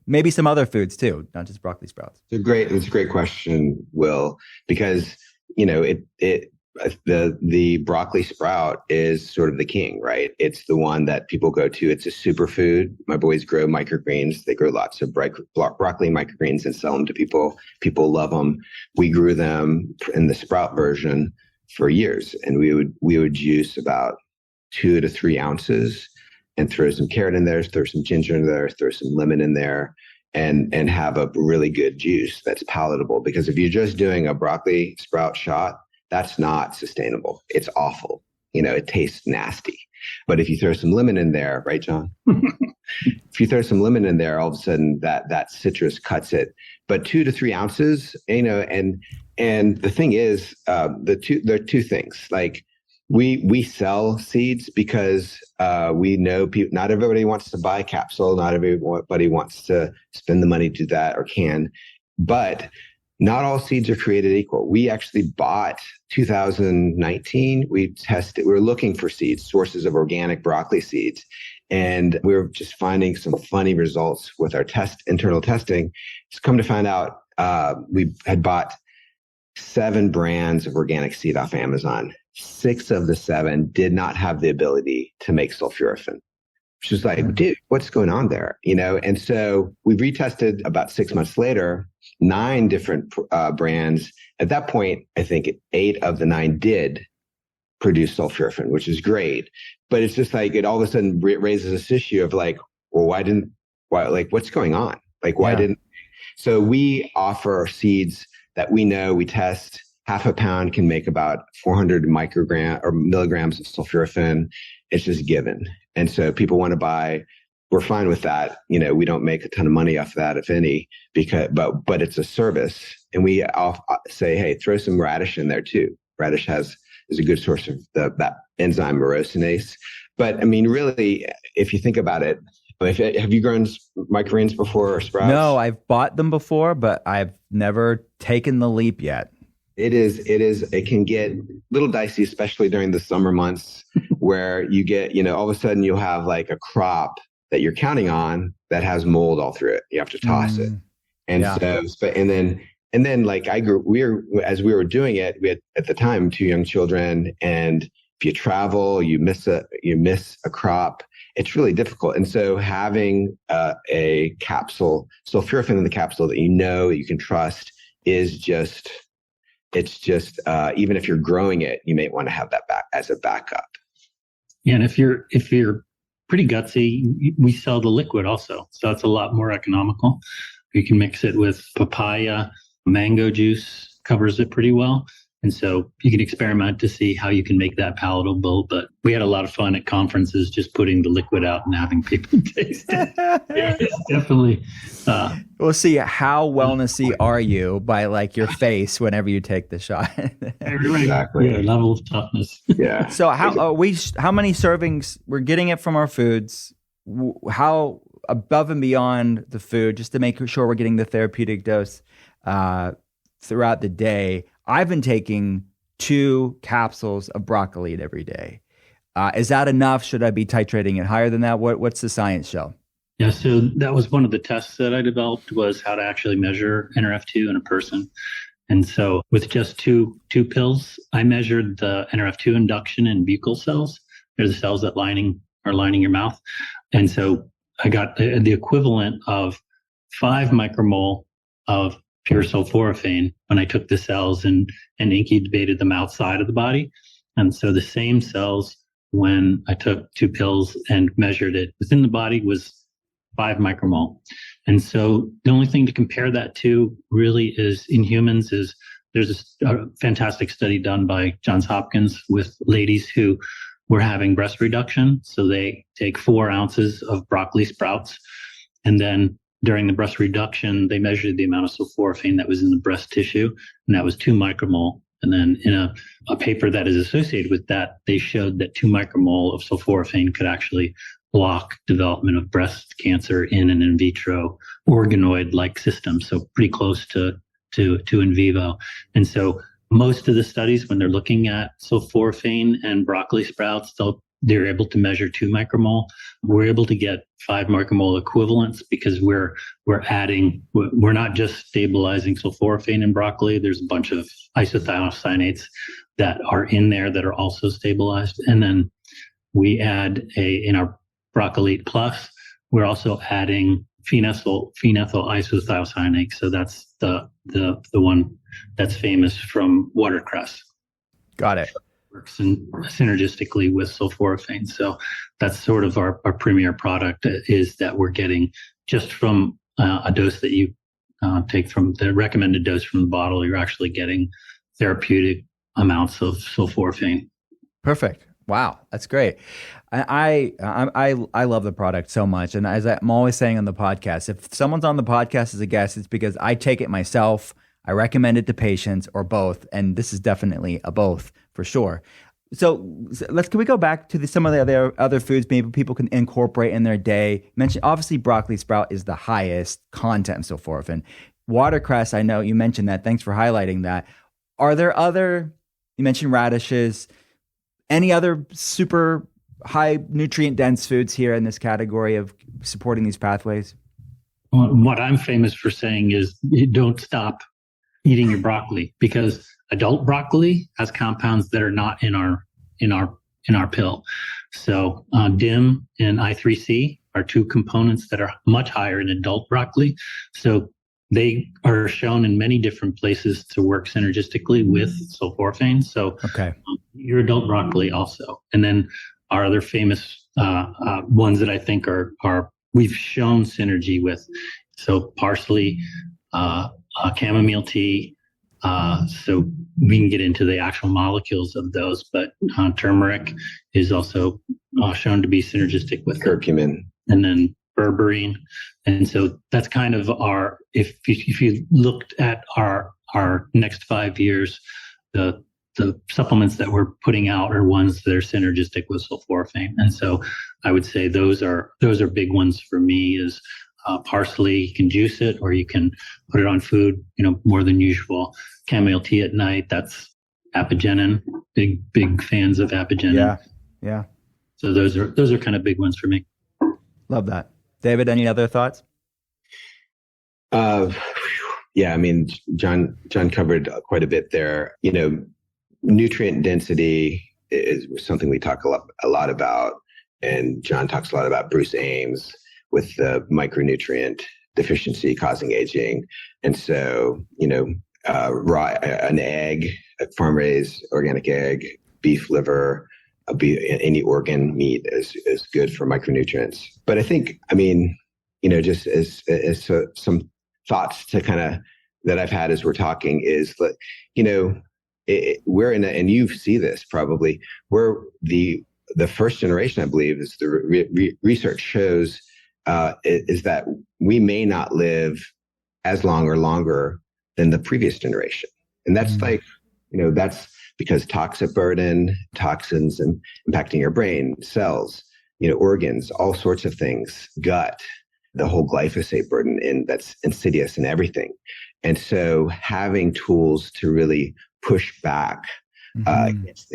maybe some other foods too, not just broccoli sprouts. It's a great question, Will, because the broccoli sprout is sort of the king, right? It's the one that people go to. It's a superfood. My boys grow microgreens. They grow lots of broccoli microgreens and sell them to people. People love them. We grew them in the sprout version for years, and we would juice about 2 to 3 ounces and throw some carrot in there, throw some ginger in there, throw some lemon in there, and have a really good juice that's palatable. Because if you're just doing a broccoli sprout shot, that's not sustainable. It's awful. It tastes nasty. But if you throw some lemon in there, right, John? If you throw some lemon in there, all of a sudden that citrus cuts it. But 2 to 3 ounces, and the thing is, there are two things. Like we sell seeds because we know not everybody wants to buy a capsule. Not everybody wants to spend the money to do that or can. But not all seeds are created equal. We actually bought 2019. We were looking for seeds, sources of organic broccoli seeds. And we were just finding some funny results with our internal testing. It's come to find out we had bought 7 brands of organic seed off Amazon. 6 of the 7 did not have the ability to make sulforaphane. Which is like, dude, what's going on there? And so we retested about 6 months later, 9 different brands. At that point, I think 8 of the 9 did produce sulforaphane, which is great. But it's just like, it all of a sudden raises this issue of like, well, what's going on? Like, why didn't? So we offer seeds that we know we test. Half a pound can make about 400 milligrams of sulforaphane. It's just given. And so people want to buy, we're fine with that. We don't make a ton of money off of that, if any, but it's a service. And we say, hey, throw some radish in there too. Radish is a good source of that enzyme myrosinase. But I mean, really, if you think about it, have you grown microgreens before or sprouts? No, I've bought them before, but I've never taken the leap yet. It can get a little dicey, especially during the summer months where you get, all of a sudden you'll have like a crop that you're counting on that has mold all through it. You have to toss it. And and then like as we were doing it, we had at the time 2 young children, and if you travel, you miss a crop, it's really difficult. And so having a capsule, sulforaphane in the capsule that you can trust is just, even if you're growing it, you may want to have that back as a backup. Yeah, and if you're pretty gutsy, we sell the liquid also, so that's a lot more economical. You can mix it with papaya, mango juice covers it pretty well, and so you can experiment to see how you can make that palatable. But we had a lot of fun at conferences just putting the liquid out and having people taste it. Yeah, it's definitely. We'll see how wellnessy are you by like your face whenever you take the shot. Exactly. Yeah, level of toughness. Yeah. So how many servings we're getting it from our foods? How above and beyond the food, just to make sure we're getting the therapeutic dose throughout the day, I've been taking 2 capsules of broccoli every day. Is that enough? Should I be titrating it higher than that? What's the science show? Yeah, so that was one of the tests that I developed, was how to actually measure NRF2 in a person. And so with just two pills, I measured the NRF2 induction in buccal cells. They're the cells that are lining your mouth. And so I got the equivalent of 5 micromole of pure sulforaphane when I took the cells and incubated them outside of the body. And so the same cells, when I took 2 pills and measured it within the body, was 5 micromole. And so the only thing to compare that to really is in humans is there's a fantastic study done by Johns Hopkins with ladies who were having breast reduction. So they take 4 ounces of broccoli sprouts, and then during the breast reduction, they measured the amount of sulforaphane that was in the breast tissue, and that was 2 micromole. And then in a paper that is associated with that, they showed that 2 micromole of sulforaphane could actually block development of breast cancer in an in vitro organoid-like system. So pretty close to in vivo. And so most of the studies, when they're looking at sulforaphane and broccoli sprouts, they're able to measure 2 micromole. We're able to get 5 micromole equivalents because we're not just stabilizing sulforaphane in broccoli. There's a bunch of isothiocyanates that are in there that are also stabilized. And then we add in our Broccoli Plus, we're also adding phenyl isothiocyanate. So that's the one that's famous from watercress. Got it. Works synergistically with sulforaphane. So that's sort of our premier product, is that we're getting just from a dose that you take from the recommended dose from the bottle, you're actually getting therapeutic amounts of sulforaphane. Perfect. Wow, that's great. I love the product so much. And as I'm always saying on the podcast, if someone's on the podcast as a guest, it's because I take it myself, I recommend it to patients, or both. And this is definitely a both for sure. So can we go back to some of the other foods maybe people can incorporate in their day? You mentioned, obviously, broccoli sprout is the highest content of sulforaphane. Watercress, I know you mentioned that. Thanks for highlighting that. Are there you mentioned radishes, any other super high nutrient dense foods here in this category of supporting these pathways? Well, what I'm famous for saying is you don't stop eating your broccoli, because adult broccoli has compounds that are not in our pill. So DIM and I3C are 2 components that are much higher in adult broccoli. So they are shown in many different places to work synergistically with sulforaphane. So your adult broccoli also. And then our other famous ones that I think are we've shown synergy with. So parsley, chamomile tea. So we can get into the actual molecules of those, but turmeric is also shown to be synergistic with curcumin, and then berberine. And so that's kind of if you looked at our next 5 years, the supplements that we're putting out are ones that are synergistic with sulforaphane. And so I would say those are big ones for me. Is parsley, you can juice it, or you can put it on food, more than usual. Chamomile tea at night, that's apigenin. Big fans of apigenin. Yeah. So those are kind of big ones for me. Love that. David, any other thoughts? Yeah, I mean, John covered quite a bit there. Nutrient density is something we talk a lot about, and John talks a lot about Bruce Ames with the micronutrient deficiency causing aging. And so, an egg, a farm-raised organic egg, beef liver, any organ meat is good for micronutrients. But I think, just as some thoughts to kind of that I've had as we're talking is that, we're in and you see this probably, we're the first generation, I believe, is the research shows is that we may not live as long or longer than the previous generation. And that's that's because toxic burden, toxins and impacting your brain, cells, organs, all sorts of things, gut, the whole glyphosate burden that's insidious in everything. And so having tools to really push back against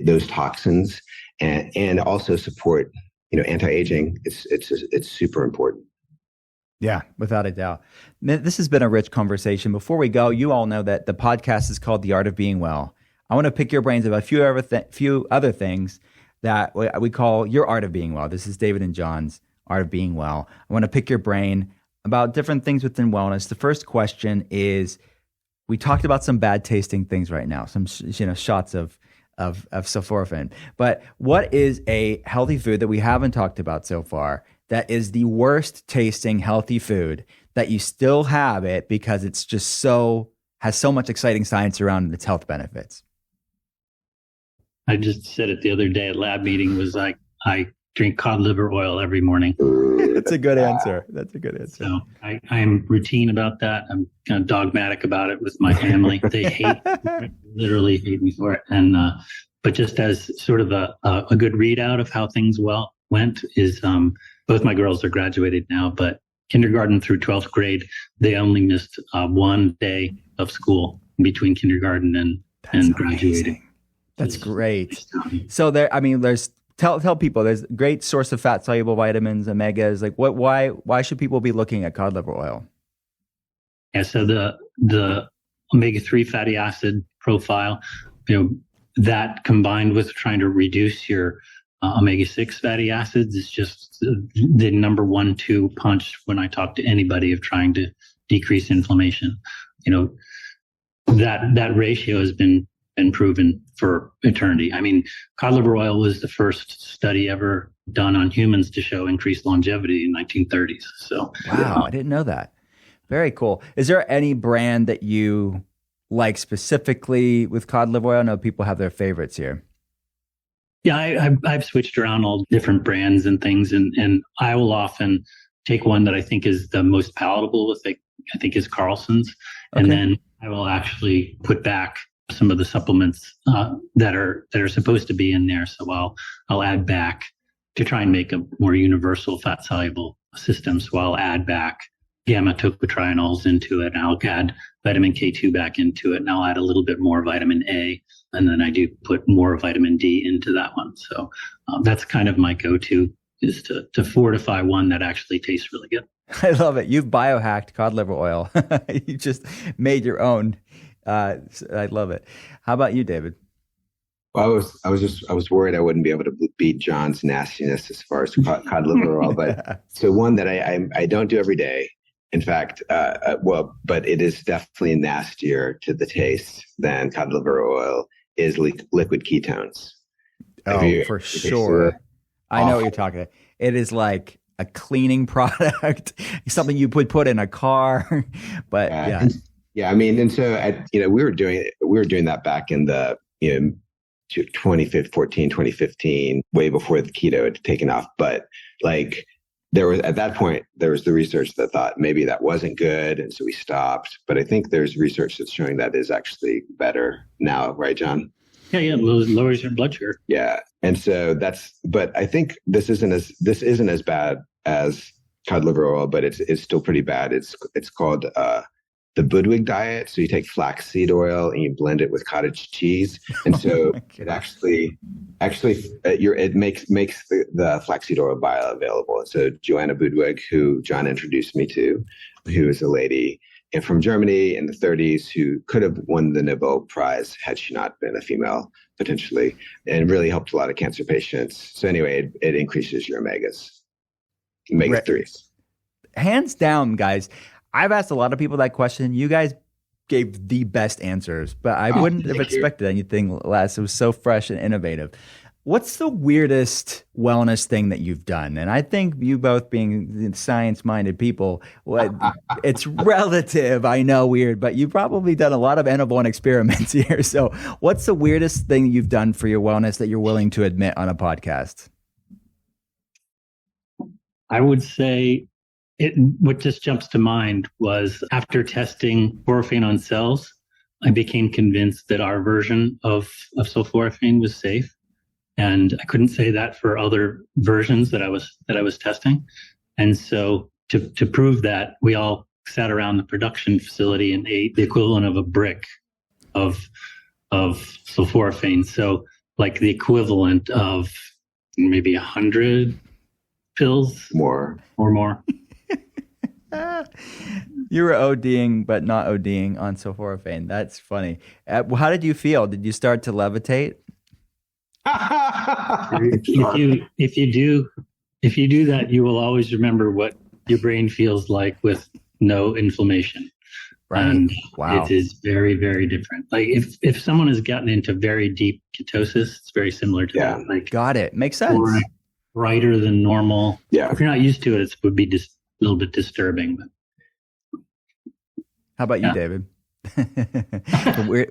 those toxins and also support, anti-aging, it's super important. Yeah, without a doubt. This has been a rich conversation. Before we go, you all know that the podcast is called The Art of Being Well. I want to pick your brains about a few other things that we call your art of being well. This is David and John's art of being well. I want to pick your brain about different things within wellness. The first question is, we talked about some bad tasting things right now, some shots of sulforaphane. But what is a healthy food that we haven't talked about so far that is the worst tasting healthy food that you still have it because it's just has so much exciting science around its health benefits? I just said it the other day at lab meeting, was like, I drink cod liver oil every morning. That's a good answer. So I'm routine about that. I'm kind of dogmatic about it with my family. They literally hate me for it. And, but just as sort of a good readout of how things went is, both my girls are graduated now, but kindergarten through 12th grade, they only missed one day of school between kindergarten and graduating. Amazing. That's great. So tell people there's a great source of fat soluble vitamins, omegas. Like why should people be looking at cod liver oil? Yeah, so the omega-3 fatty acid profile, that combined with trying to reduce your omega-6 fatty acids is just the number 1-2 punch when I talk to anybody of trying to decrease inflammation. That ratio has been proven for eternity. I mean, cod liver oil was the first study ever done on humans to show increased longevity in the 1930s. So, wow, I didn't know that. Very cool. Is there any brand that you like specifically with cod liver oil? I know people have their favorites here. Yeah, I've switched around all different brands and things, and I will often take one that I think is the most palatable with, I think is Carlson's, and then I will actually put back some of the supplements that are supposed to be in there. So I'll add back to try and make a more universal fat soluble system. So I'll add back gamma tocotrienols into it, and I'll add vitamin K2 back into it, and I'll add a little bit more vitamin A, and then I do put more vitamin D into that one. So that's kind of my go-to, is to fortify one that actually tastes really good. I love it. You've biohacked cod liver oil. You just made your own. I love it. How about you, David? Well, I was worried I wouldn't be able to beat John's nastiness as far as cod liver oil, but so one that I don't do every day. In fact, but it is definitely nastier to the taste than cod liver oil is liquid ketones. Oh, for sure. I know what you're talking about. It is like a cleaning product, something you would put in a car, but yeah. Yeah, I mean, and so we were doing that back in the 2014, 2015, way before the keto had taken off. But like at that point there was the research that thought maybe that wasn't good, and so we stopped. But I think there's research that's showing that is actually better now, right, John? Yeah, lowers your blood sugar. Yeah, and so but I think this isn't as bad as cod liver oil, but it's still pretty bad. It's called the Budwig diet. So you take flaxseed oil and you blend it with cottage cheese, and so it it makes the flaxseed oil bioavailable. So Joanna Budwig, who John introduced me to, who is a lady from Germany in the 30s who could have won the Nobel Prize had she not been a female, potentially, and really helped a lot of cancer patients. So anyway, it increases your omega-3s. Hands down, guys. I've asked a lot of people that question. You guys gave the best answers, but I wouldn't have expected anything less. It was so fresh and innovative. What's the weirdest wellness thing that you've done? And I think you both being science-minded people, it's relative, I know, weird, but you've probably done a lot of N-of-1 experiments here. So what's the weirdest thing you've done for your wellness that you're willing to admit on a podcast? I would say what just jumps to mind was after testing sulforaphane on cells, I became convinced that our version of sulforaphane was safe. And I couldn't say that for other versions that I was testing. And so to prove that, we all sat around the production facility and ate the equivalent of a brick of sulforaphane. So like the equivalent of maybe 100 pills more or more. You were ODing, but not ODing on sulforaphane. That's funny. How did you feel? Did you start to levitate? If you do that, you will always remember what your brain feels like with no inflammation. Right. And wow. It is very, very different. Like if someone has gotten into very deep ketosis, it's very similar to that. Like, got it. Makes sense. Brighter than normal. Yeah. If you're not used to it, it would be just a little bit disturbing. But how about you, David?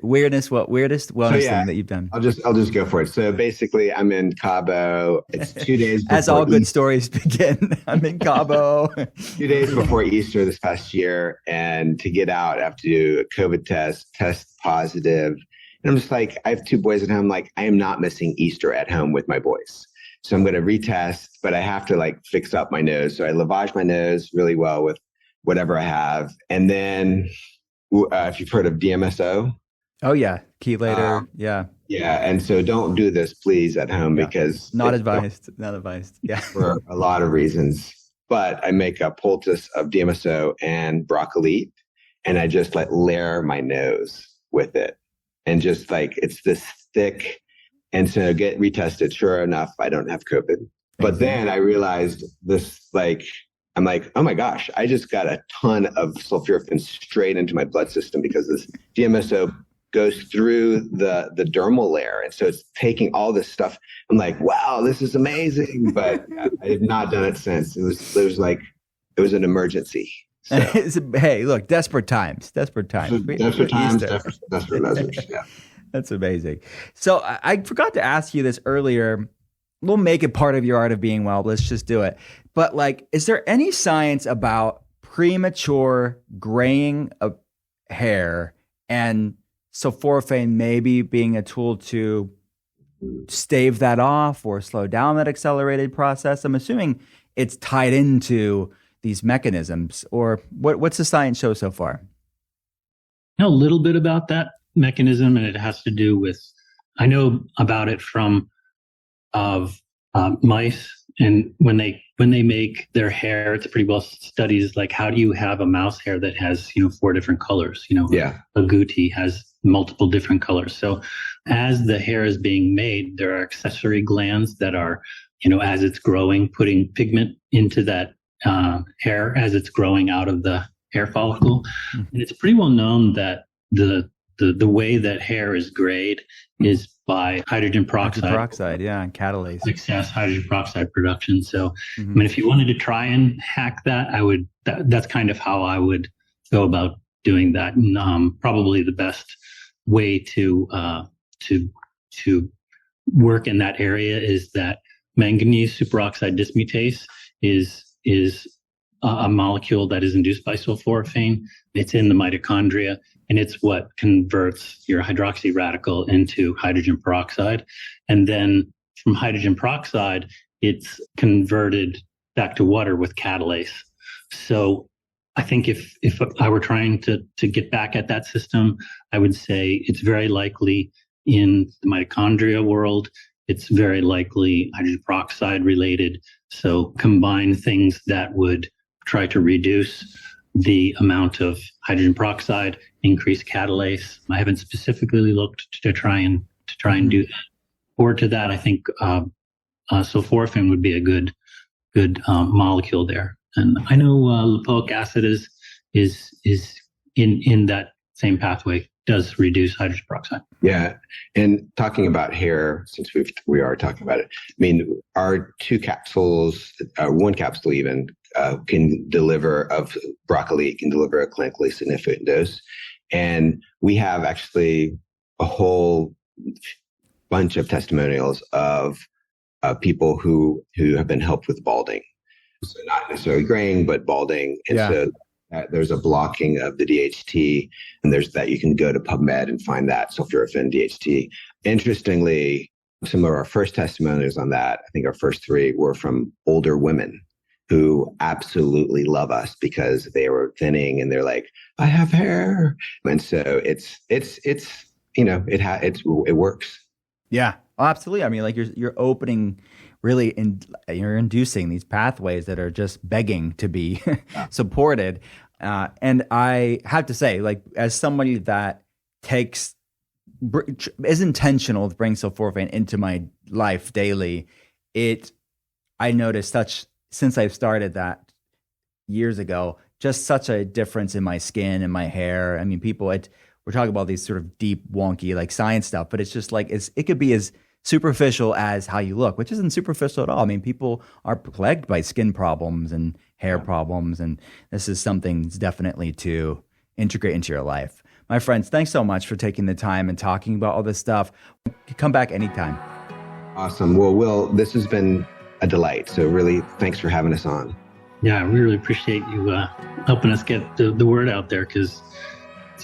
Weirdest wellness thing that you've done? I'll just go for it. So basically, I'm in Cabo. It's 2 days before as all good stories begin. I'm in Cabo. 2 days before Easter this past year, and to get out, I have to do a COVID test positive. And I'm just like, I have 2 boys at home. Like, I am not missing Easter at home with my boys. So I'm going to retest, but I have to like fix up my nose. So I lavage my nose really well with whatever I have. And then if you've heard of DMSO. Oh yeah. Chelator. Yeah. Yeah. And so don't do this please at home because not advised. Yeah. For a lot of reasons, but I make a poultice of DMSO and broccoli and I just like layer my nose with it and just like, it's this thick. And so get retested. Sure enough, I don't have COVID. But then I realized this, like, I'm like, oh my gosh, I just got a ton of sulforaphane straight into my blood system because this DMSO goes through the dermal layer. And so it's taking all this stuff. I'm like, wow, this is amazing. But I have not done it since. It was an emergency. So. Hey, look, desperate times. Desperate measures. Yeah. That's amazing. So I forgot to ask you this earlier. We'll make it part of your art of being well. Let's just do it. But like, is there any science about premature graying of hair and sulforaphane maybe being a tool to stave that off or slow down that accelerated process? I'm assuming it's tied into these mechanisms. Or what's the science show so far? I know a little bit about that mechanism, and it has to do with, I know about it from mice, and when they make their hair, it's pretty well studied. Like, how do you have a mouse hair that has 4 different colors? Agouti has multiple different colors. So as the hair is being made, there are accessory glands that are, as it's growing, putting pigment into that hair as it's growing out of the hair follicle. And it's pretty well known that the way that hair is grayed is by hydrogen peroxide. And catalase. Excess hydrogen peroxide production. So, I mean, if you wanted to try and hack that, that's kind of how I would go about doing that. And, probably the best way to work in that area is that manganese superoxide dismutase is a molecule that is induced by sulforaphane. It's in the mitochondria, and it's what converts your hydroxy radical into hydrogen peroxide. And then from hydrogen peroxide, it's converted back to water with catalase. So I think if I were trying to get back at that system, I would say it's very likely in the mitochondria world. It's very likely hydrogen peroxide related. So combine things that would try to reduce the amount of hydrogen peroxide, increase catalase. I haven't specifically looked to try and do that. Or to that, I think sulforaphane would be a good molecule there. And I know lipoic acid is in that same pathway, does reduce hydrogen peroxide. Yeah, and talking about hair, since we are talking about it, I mean, our 2 capsules, 1 capsule even, can deliver of broccoli, can deliver a clinically significant dose. And we have actually a whole bunch of testimonials of people who have been helped with balding. So not necessarily graying, but balding. And so there's a blocking of the DHT, and there's that you can go to PubMed and find that sulforaphane DHT. Interestingly, some of our first testimonials on that, I think our first 3 were from older women who absolutely love us because they were thinning and they're like, I have hair. And so it works. Yeah, oh, absolutely. I mean, like you're opening really, you're inducing these pathways that are just begging to be supported. And I have to say, like, as somebody that is intentional to bring sulforaphane into my life daily, I noticed since I've started that years ago, just such a difference in my skin and my hair. I mean, we're talking about these sort of deep, wonky, like science stuff, but it's just like, it could be as superficial as how you look, which isn't superficial at all. I mean, people are plagued by skin problems and hair problems, and this is something that's definitely to integrate into your life. My friends, thanks so much for taking the time and talking about all this stuff. Come back anytime. Awesome. Well, Will, this has been a delight. So really, thanks for having us on. Yeah, I really appreciate you helping us get the word out there, because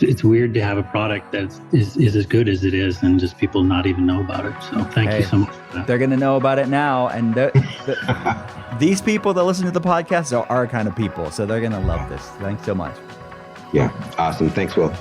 it's weird to have a product that is as good as it is and just people not even know about it. So thank you so much for that. They're going to know about it now. And these people that listen to the podcast are our kind of people. So they're going to love this. Thanks so much. Yeah. Awesome. Thanks, Will.